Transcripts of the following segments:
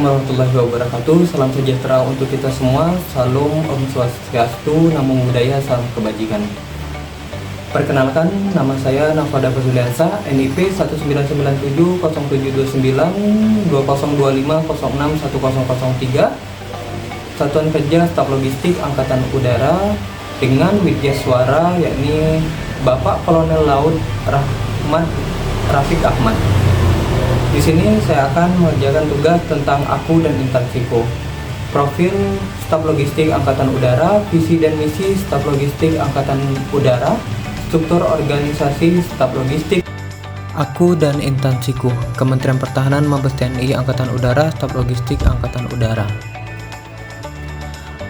Assalamualaikum warahmatullahi wabarakatuh. Salam sejahtera untuk kita semua. Salam Om Swastiastu, Namo Buddhaya, salam kebajikan. Perkenalkan, nama saya Nafada Fazuliansa, NIP 1997 0729 2025 06 1003, Satuan Kerja Staf Logistik Angkatan Udara, dengan Widyaswara yakni Bapak Kolonel Laut Rahmat Rafiq Ahmad. Di sini saya akan mengerjakan tugas tentang aku dan instansiku. Profil Staf Logistik Angkatan Udara, visi dan misi Staf Logistik Angkatan Udara, struktur organisasi Staf Logistik. Aku dan instansiku, Kementerian Pertahanan, Mabes TNI Angkatan Udara, Staf Logistik Angkatan Udara.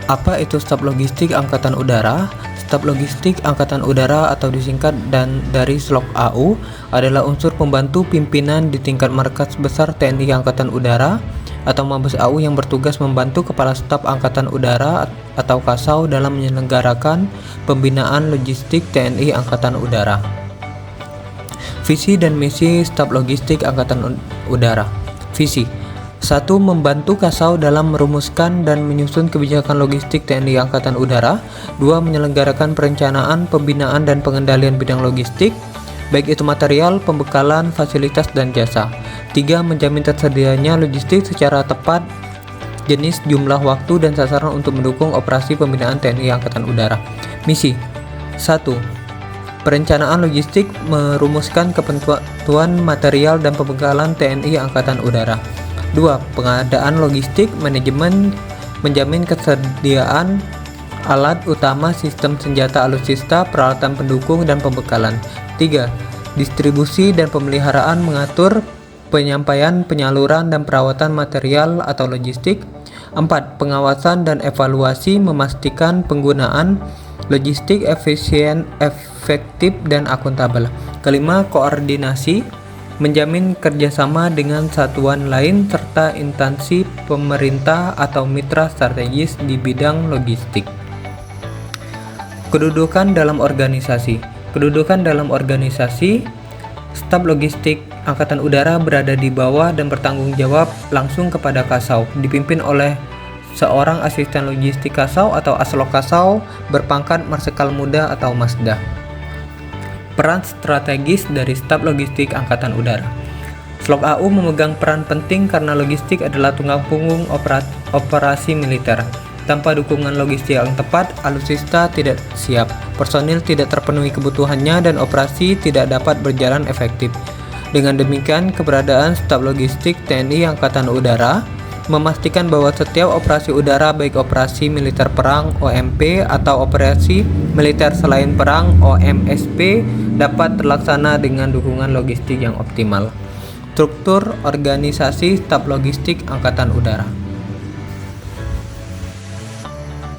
Apa itu Staf Logistik Angkatan Udara? Staf Logistik Angkatan Udara atau disingkat dan dari SLOK AU adalah unsur pembantu pimpinan di tingkat markas besar TNI Angkatan Udara atau Mabes AU yang bertugas membantu Kepala Staf Angkatan Udara atau Kasau dalam menyelenggarakan pembinaan logistik TNI Angkatan Udara. Visi dan misi Staf Logistik Angkatan Udara. Visi: 1. Membantu Kasau dalam merumuskan dan menyusun kebijakan logistik TNI Angkatan Udara. 2. Menyelenggarakan perencanaan, pembinaan, dan pengendalian bidang logistik, baik itu material, pembekalan, fasilitas, dan jasa. 3. Menjamin tersedianya logistik secara tepat, jenis, jumlah, waktu, dan sasaran untuk mendukung operasi pembinaan TNI Angkatan Udara. Misi: 1. Perencanaan logistik, merumuskan ketentuan material dan pembekalan TNI Angkatan Udara. 2. Pengadaan logistik, manajemen, menjamin ketersediaan alat utama, sistem senjata alutsista, peralatan pendukung, dan pembekalan. 3. Distribusi dan pemeliharaan, mengatur penyampaian, penyaluran, dan perawatan material atau logistik. 4. Pengawasan dan evaluasi, memastikan penggunaan logistik efisien, efektif, dan akuntabel. 5. Koordinasi, menjamin kerjasama dengan satuan lain serta instansi pemerintah atau mitra strategis di bidang logistik. Kedudukan dalam organisasi. Kedudukan dalam organisasi, Staf Logistik Angkatan Udara berada di bawah dan bertanggung jawab langsung kepada Kasau, dipimpin oleh seorang asisten logistik Kasau atau Aslok Kasau berpangkat Marsikal Muda atau Masda. Peran strategis dari Staf Logistik Angkatan Udara. SLOK AU memegang peran penting karena logistik adalah tulang punggung operasi militer. Tanpa dukungan logistik yang tepat, alutsista tidak siap, personil tidak terpenuhi kebutuhannya, dan operasi tidak dapat berjalan efektif. Dengan demikian, keberadaan Staf Logistik TNI Angkatan Udara memastikan bahwa setiap operasi udara, baik operasi militer perang (OMP) atau operasi militer selain perang (OMSP), dapat terlaksana dengan dukungan logistik yang optimal. Struktur organisasi Staf Logistik Angkatan Udara.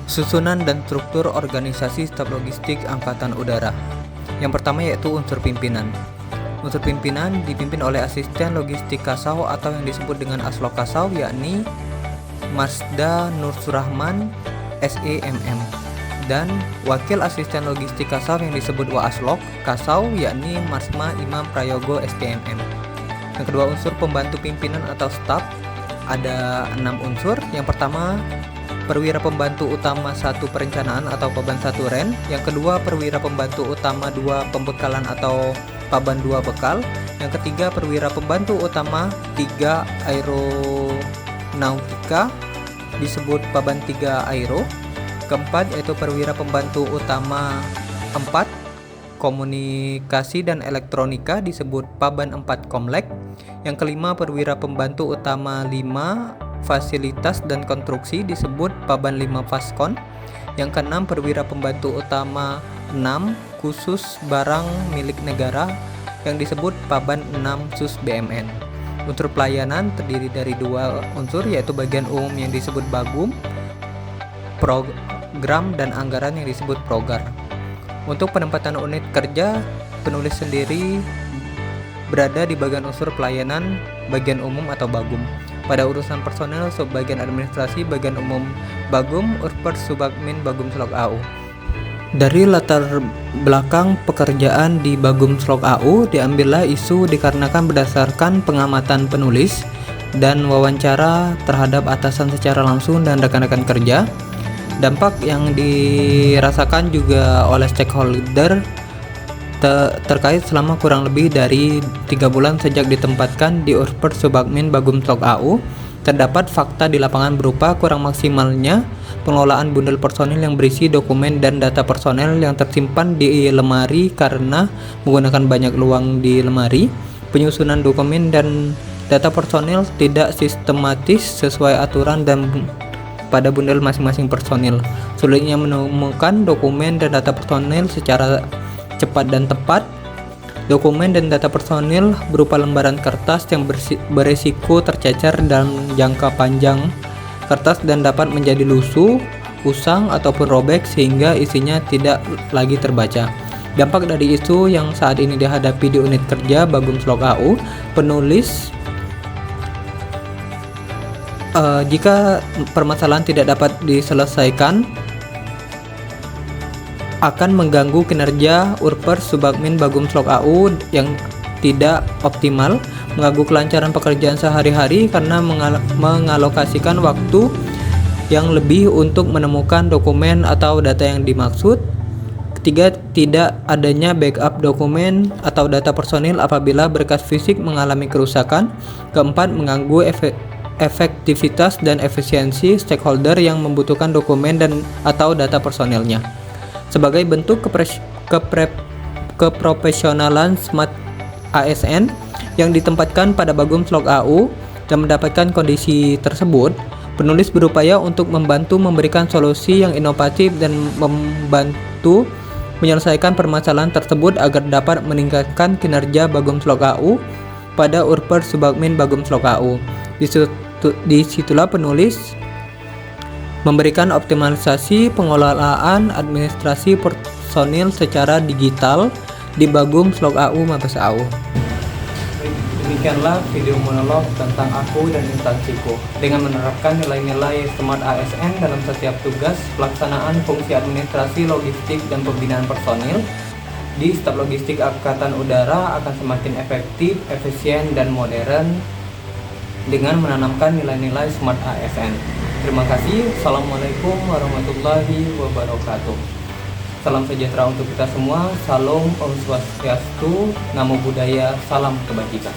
Susunan dan struktur organisasi Staf Logistik Angkatan Udara. Yang pertama yaitu unsur pimpinan. Unsur pimpinan dipimpin oleh asisten logistik Kasau atau yang disebut dengan Aslok Kasau, yakni Masda Nur Surahman SEMM, dan wakil asisten logistik Kasau yang disebut Waaslok Kasau, yakni Marsma Imam Prayogo STMM. Yang kedua, unsur pembantu pimpinan atau staf, ada 6 unsur. Yang pertama, perwira pembantu utama 1 perencanaan atau Paban 1 Ren. Yang kedua, perwira pembantu utama 2 pembekalan atau Paban 2 bekal. Yang ketiga, perwira pembantu utama 3 aeronautika disebut Paban 3 aero. Keempat yaitu perwira pembantu utama 4 komunikasi dan elektronika disebut Paban 4 komlek. Yang kelima, perwira pembantu utama 5 fasilitas dan konstruksi disebut Paban 5 Faskon. Yang keenam, perwira pembantu utama 6 khusus barang milik negara yang disebut Paban 6 Sus BMN. Unsur pelayanan terdiri dari 2 unsur yaitu bagian umum yang disebut Bagum, program dan anggaran yang disebut Progar. Untuk penempatan unit kerja, penulis sendiri berada di bagian unsur pelayanan bagian umum atau Bagum. Pada urusan personel, subbagian administrasi bagian umum Bagum, Urper Subadmin Bagum SLOK AU. Dari latar belakang pekerjaan di Bagum SLOK AU diambillah isu dikarenakan berdasarkan pengamatan penulis dan wawancara terhadap atasan secara langsung dan rekan-rekan kerja. Dampak yang dirasakan juga oleh stakeholder terkait selama kurang lebih dari 3 bulan sejak ditempatkan di Urper Subadmin Bagum Slok AU. Terdapat fakta di lapangan berupa kurang maksimalnya pengelolaan bundel personil yang berisi dokumen dan data personel yang tersimpan di lemari karena menggunakan banyak luang di lemari, penyusunan dokumen dan data personil tidak sistematis sesuai aturan dan pada bundel masing-masing personil, sulitnya menemukan dokumen dan data personil secara cepat dan tepat. Dokumen dan data personil berupa lembaran kertas yang beresiko tercecer dalam jangka panjang kertas dan dapat menjadi lusuh, usang, ataupun robek sehingga isinya tidak lagi terbaca. Dampak dari isu yang saat ini dihadapi di unit kerja Bagum Slok AU, penulis jika permasalahan tidak dapat diselesaikan akan mengganggu kinerja Urper Subadmin Bagum Slok AU yang tidak optimal, mengganggu kelancaran pekerjaan sehari-hari karena mengalokasikan waktu yang lebih untuk menemukan dokumen atau data yang dimaksud. Ketiga, tidak adanya backup dokumen atau data personil apabila berkas fisik mengalami kerusakan. Keempat, mengganggu efektivitas dan efisiensi stakeholder yang membutuhkan dokumen dan atau data personilnya. Sebagai bentuk keprofesionalan Smart ASN yang ditempatkan pada Bagum Slok AU dan mendapatkan kondisi tersebut, penulis berupaya untuk membantu memberikan solusi yang inovatif dan membantu menyelesaikan permasalahan tersebut agar dapat meningkatkan kinerja Bagum Slok AU pada Urper Subadmin Bagum Slok AU. Disitulah penulis memberikan optimalisasi pengelolaan administrasi personil secara digital di Bagum Slok AU Mabes AU. Demikianlah video monolog tentang aku dan instansiku. Dengan menerapkan nilai-nilai Smart ASN dalam setiap tugas pelaksanaan fungsi administrasi, logistik, dan pembinaan personil di staf logistik Angkatan Udara akan semakin efektif, efisien, dan modern dengan menanamkan nilai-nilai Smart ASN. Terima kasih. Assalamualaikum warahmatullahi wabarakatuh. Salam sejahtera untuk kita semua. Salam Om Swastiastu, Namo Buddhaya, salam kebajikan.